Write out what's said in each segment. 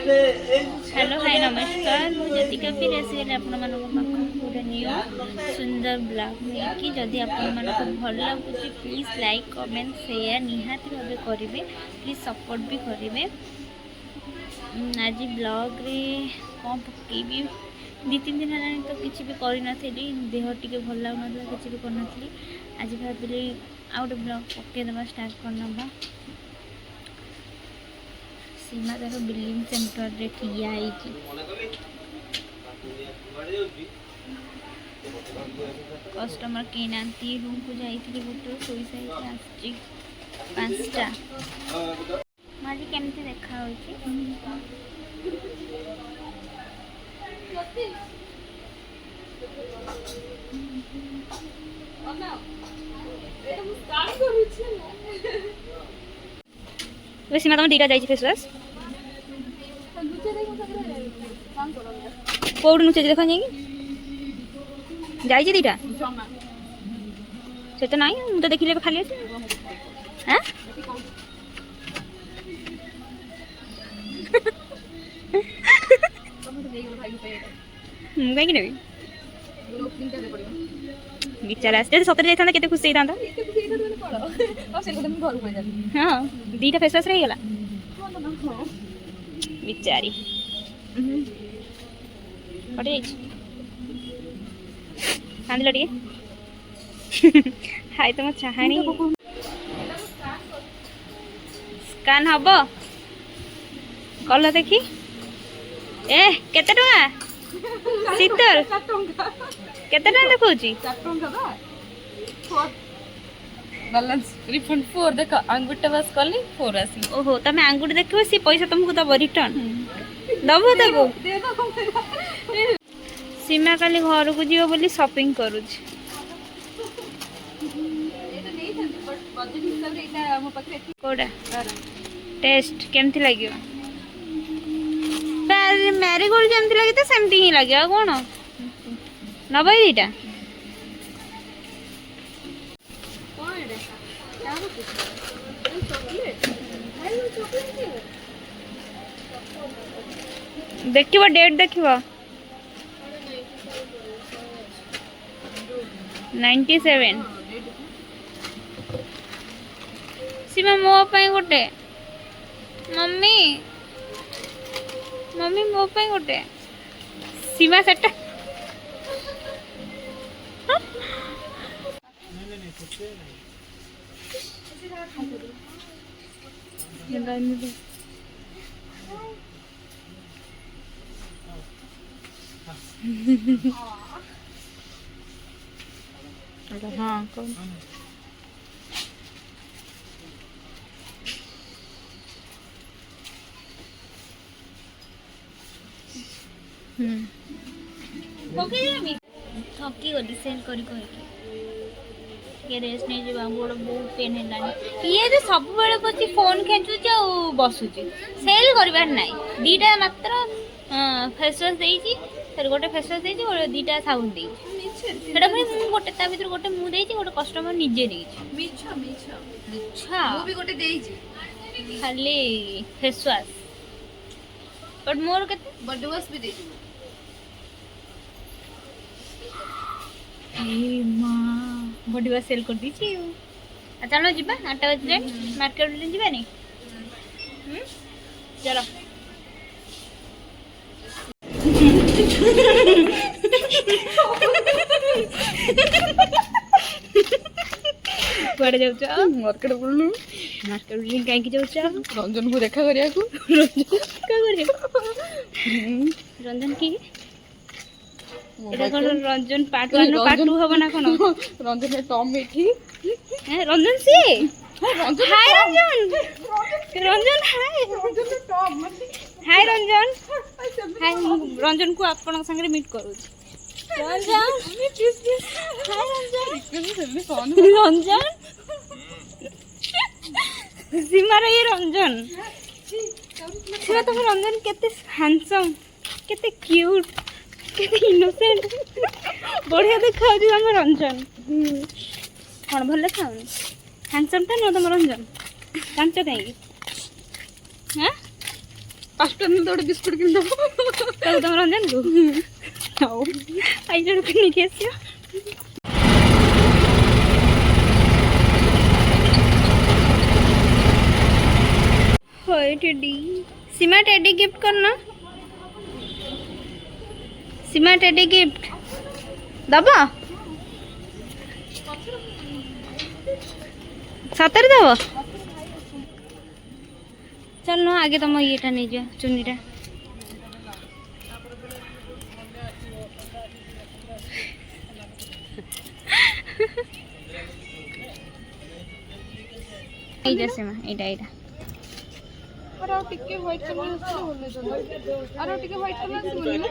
Hello hi नमस्कार मुझे ज्योतिका फिर आसीगली आपण गोटे न्यू सुंदर ब्लॉग कि जदि आपण भल लगुच प्लीज लाइक कमेंट शेयर निहाती भाव करेंगे प्लीज सपोर्ट भी करेंगे। आज ब्लॉग रे कौन पकेबी दी तीन दिन है तो किसी भी करी देह टी भल लगुन किसी भी करनी आज भाविली आउ गोटे ब्लॉग पकईदेवा स्टार्ट करना। सीमा तार बिलिंग सेंटर रे ठिया कस्टमर कहीं ना रूम को जाइए गोटे शोई साइड आसची 5टा माजी केमती देखा सीमा तुम दीटा जाइए फेस वाश कौट नुचे देख जाइए दीटा से तो ना मुझे देखिले खाली हाँ कहीं नेबी बिचारा आसते सतरे जाता के खुशी होता हाँ दीटा फेस वाश रहीगला बिचारी कटे कांदिल टे हाय तुम चाहाणी स्कान हम कल देखी ए केते टका शीतल केते टका देखौची बैलेंस रिफंड 4 देखो अंगूठा बस कली 4 आसी ओहो तमे अंगूठी देखियो सी पैसा तुमको दबो रिटर्न दबो देबो सीमा काली घर को जीव बोली शॉपिंग करूछ कोडा टेस्ट केमती लागियो मैरीगोल्ड जेमती लगी तो सेमती ही लगे कौन नबई दीटा देखिबो डेट देखिबो 97 सीमा मो पई गोटे मम्मी मम्मी मो पई गोटे सीमा सेट हाँ कौन थकी गली सेल करी रेस्ट नहीं जा गोड़ बहुत पेन है ये तो सब बेले बच्चे फोन खेचुच बसुची सेल कर ना दीटा मात्र फेस वाश देती फिर गोटे फेस वाश देती गोटे दीटा साबुन देती गोटे ता भर गोटे मुझे गोटे कस्टमर निजे खाली फेस वाश बट मोर के बॉडी वॉश भी दे बॉडी वॉश सेल कर दी चलो जीवा 8 बजे मार्केट जीवानी चलो कुआड़े जाऊ मार्केट बुलू मार्केट बुलिंग कहीं जाऊ रंजन को देखा करिया को रंजन की এটা কোন রঞ্জন পার্ট 1 পার্ট 2 হবে না কোন রঞ্জনের টম মিঠি হ্যাঁ রঞ্জন সি রঞ্জন হাই রঞ্জন রঞ্জন হাই রঞ্জনের টম হাই রঞ্জন হাই রঞ্জন को आपन संगे मीट करू रंजन हाय रंजन रंजन सीमार ये रंजन सीमा तुम रंजन केते हैंडसम केते क्यूट केते इनोसेंट बढ़िया देखा हम रंजन कौन भल देखा हैंडसम टा नुह तुम रंजन जान कहीं हाँ 5 ଟଙ୍କା ତ ଗୋଟେ ବିସ୍କୁଟ କିଣି ଦେବ ତାକୁ ତମ ରଞ୍ଜନକୁ ଆଉ ଆଇ ଜଣକୁ କିଣିକି ଆସିବ। होय टेडी सीमा टेडी गिफ्ट करना सीमा टेडी गिफ्ट दबा सतर दब चल न आगे तुम येटा नहीं जा चुन्नीटा सीमा एटा और टिके व्हाइट कलर से होने चलो और टिके व्हाइट कलर से बोलना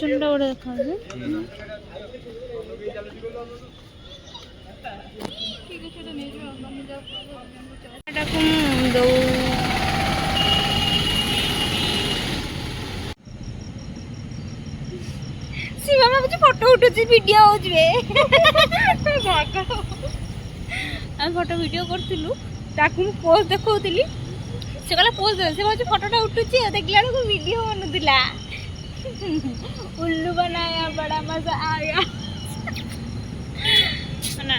चुंडा उड़े देखा है ठीक है चलो नहीं जो मम्मी जा एटा को दो सीमा में मुझे फोटो उठुची वीडियो हो जवे हम फोटो वीडियो करथिलु ताकू पोज देखौतिली से कहला पोज दे से मुझे फोटोटा उठुची देखला को वीडियो बनुदिला उल्लू बनाया बड़ा मजा आया ना